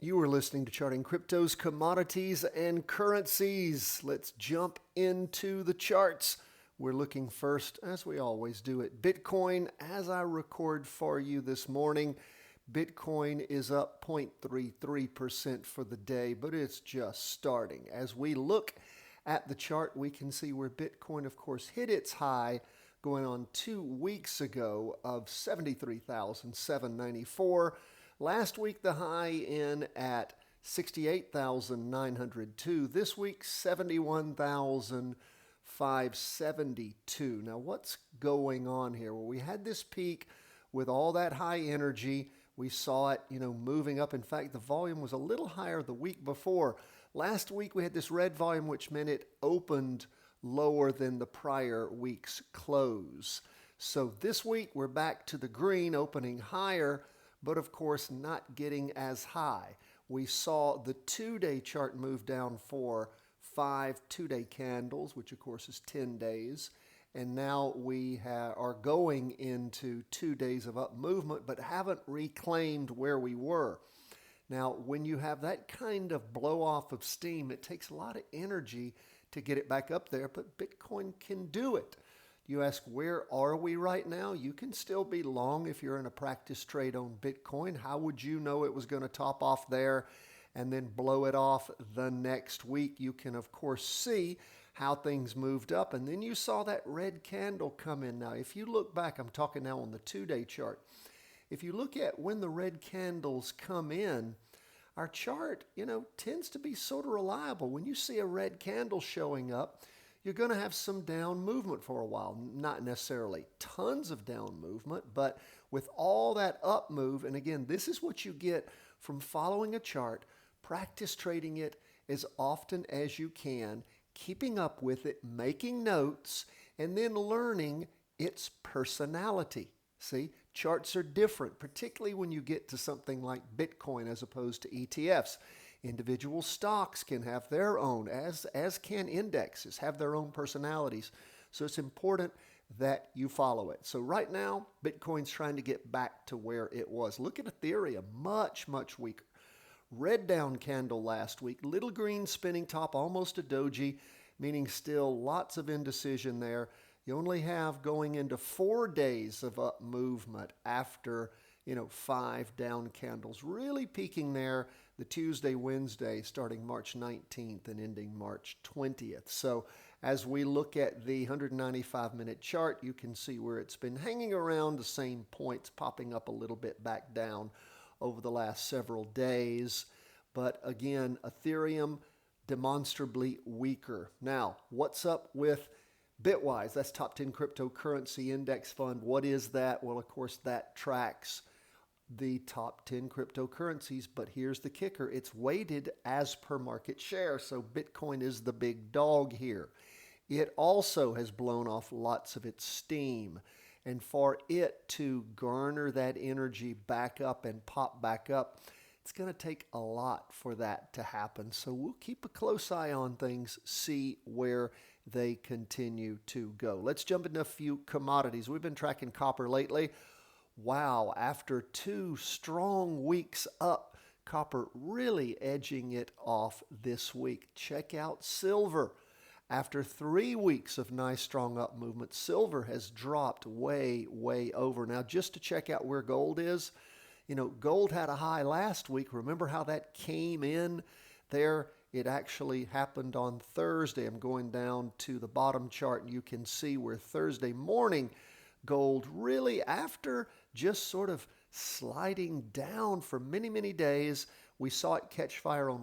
You are listening to Charting Cryptos, Commodities, and Currencies. Let's jump into the charts. We're looking first, as we always do, at Bitcoin. As I record for you this morning, Bitcoin is up 0.33% for the day, but it's just starting. As we look at the chart, we can see where Bitcoin, of course, hit its high going on 2 weeks ago of 73,794. Last week, the high in at 68,902. This week, 71,572. Now, what's going on here? Well, we had this peak with all that high energy. We saw it, moving up. In fact, the volume was a little higher the week before. Last week, we had this red volume, which meant it opened lower than the prior week's close. So this week, we're back to the green, opening higher, but of course not getting as high. We saw the 2-day chart move down for 5 2-day candles, which of course is 10 days. And now we are going into 2 days of up movement, but haven't reclaimed where we were. Now, when you have that kind of blow off of steam, it takes a lot of energy to get it back up there, but Bitcoin can do it. You ask, where are we right now? You can still be long if you're in a practice trade on Bitcoin. How would you know it was going to top off there and then blow it off the next week? You can, of course, see how things moved up, and then you saw that red candle come in. Now, if you look back, I'm talking now on the 2-day chart. If you look at when the red candles come in, our chart, tends to be sort of reliable. When you see a red candle showing up, you're going to have some down movement for a while. Not necessarily tons of down movement, but with all that up move, and again, this is what you get from following a chart, practice trading it as often as you can, keeping up with it, making notes, and then learning its personality. See, charts are different, particularly when you get to something like Bitcoin as opposed to ETFs. Individual stocks can have their own, as can indexes, have their own personalities. So it's important that you follow it. So right now, Bitcoin's trying to get back to where it was. Look at Ethereum, much, much weaker. Red down candle last week, little green spinning top, almost a doji, meaning still lots of indecision there. You only have going into 4 days of up movement after 5 down candles, really peaking there the Tuesday, Wednesday, starting March 19th and ending March 20th. So as we look at the 195-minute chart, you can see where it's been hanging around the same points, popping up a little bit back down over the last several days. But again, Ethereum demonstrably weaker. Now, what's up with Bitwise? That's top 10 cryptocurrency index fund. What is that? Well, of course, that tracks the top 10 cryptocurrencies, but here's the kicker. It's weighted as per market share, so Bitcoin is the big dog here. It also has blown off lots of its steam, and for it to garner that energy back up and pop back up, it's going to take a lot for that to happen. So we'll keep a close eye on things, see where they continue to go. Let's jump into a few commodities. We've been tracking copper lately. Wow, after 2 strong weeks up, copper really edging it off this week. Check out silver. After 3 weeks of nice strong up movement, silver has dropped way, way over. Now, just to check out where gold is, gold had a high last week. Remember how that came in there? It actually happened on Thursday. I'm going down to the bottom chart, and you can see where Thursday morning gold really, after just sort of sliding down for many, many days, we saw it catch fire on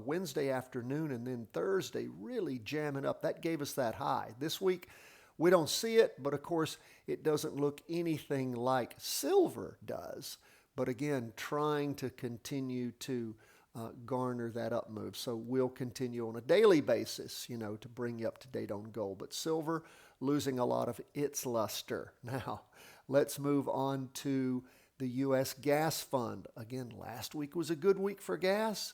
Wednesday afternoon, and then Thursday really jamming up. That gave us that high. This week, we don't see it, but of course, it doesn't look anything like silver does. But again, trying to continue to garner that up move. So we'll continue on a daily basis, to bring you up to date on gold. But silver losing a lot of its luster. Now, let's move on to the U.S. gas fund. Again, last week was a good week for gas.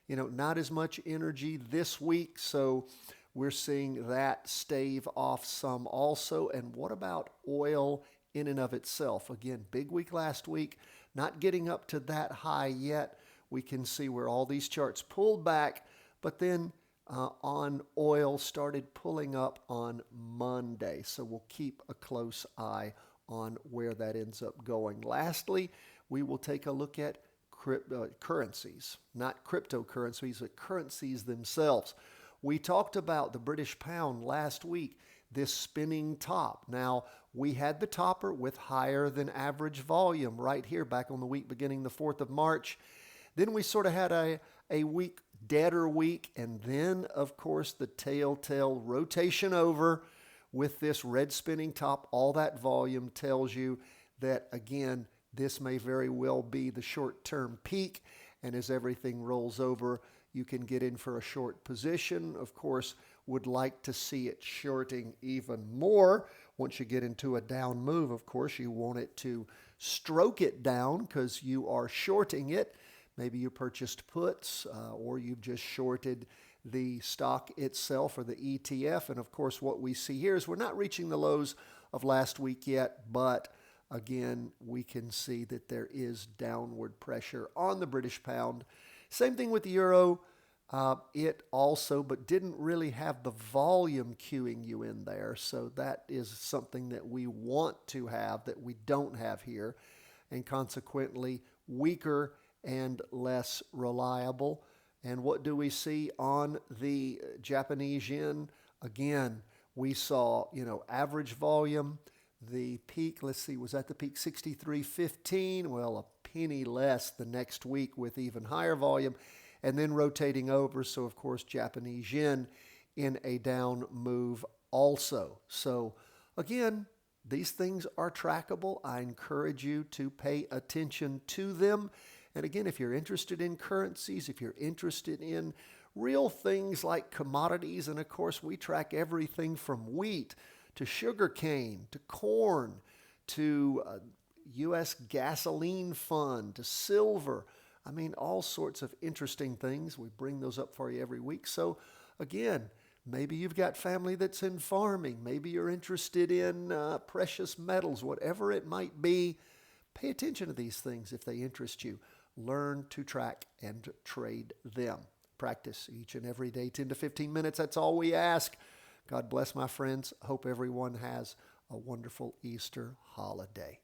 Not as much energy this week, so we're seeing that stave off some also. And what about oil in and of itself? Again, big week last week, not getting up to that high yet. we can see where all these charts pulled back, but then on oil started pulling up on Monday. So we'll keep a close eye on where that ends up going. Lastly, we will take a look at currencies, not cryptocurrencies, but currencies themselves. We talked about the British pound last week, this spinning top. Now, we had the topper with higher than average volume right here back on the week beginning the 4th of March. Then we sort of had a week, deader week, and then, of course, the telltale rotation over with this red spinning top. All that volume tells you that, again, this may very well be the short-term peak, and as everything rolls over, you can get in for a short position. Of course, would like to see it shorting even more. Once you get into a down move, of course, you want it to stroke it down because you are shorting it. Maybe you purchased puts or you've just shorted the stock itself or the ETF. And of course, what we see here is we're not reaching the lows of last week yet, but again, we can see that there is downward pressure on the British pound. Same thing with the euro. It also, but didn't really have the volume cueing you in there. So that is something that we want to have that we don't have here, and consequently weaker and less reliable. And what do we see on the Japanese yen? Again, we saw, average volume. The peak, let's see, was at the peak 63.15. Well, a penny less the next week with even higher volume, and then rotating over. So, of course, Japanese yen in a down move also. So, again, these things are trackable. I encourage you to pay attention to them. And again, if you're interested in currencies, if you're interested in real things like commodities, and of course, we track everything from wheat to sugarcane, to corn, to U.S. gasoline fund, to silver. I mean, all sorts of interesting things. We bring those up for you every week. So again, maybe you've got family that's in farming. Maybe you're interested in precious metals, whatever it might be. Pay attention to these things if they interest you. Learn to track and trade them. Practice each and every day, 10 to 15 minutes. That's all we ask. God bless, my friends. Hope everyone has a wonderful Easter holiday.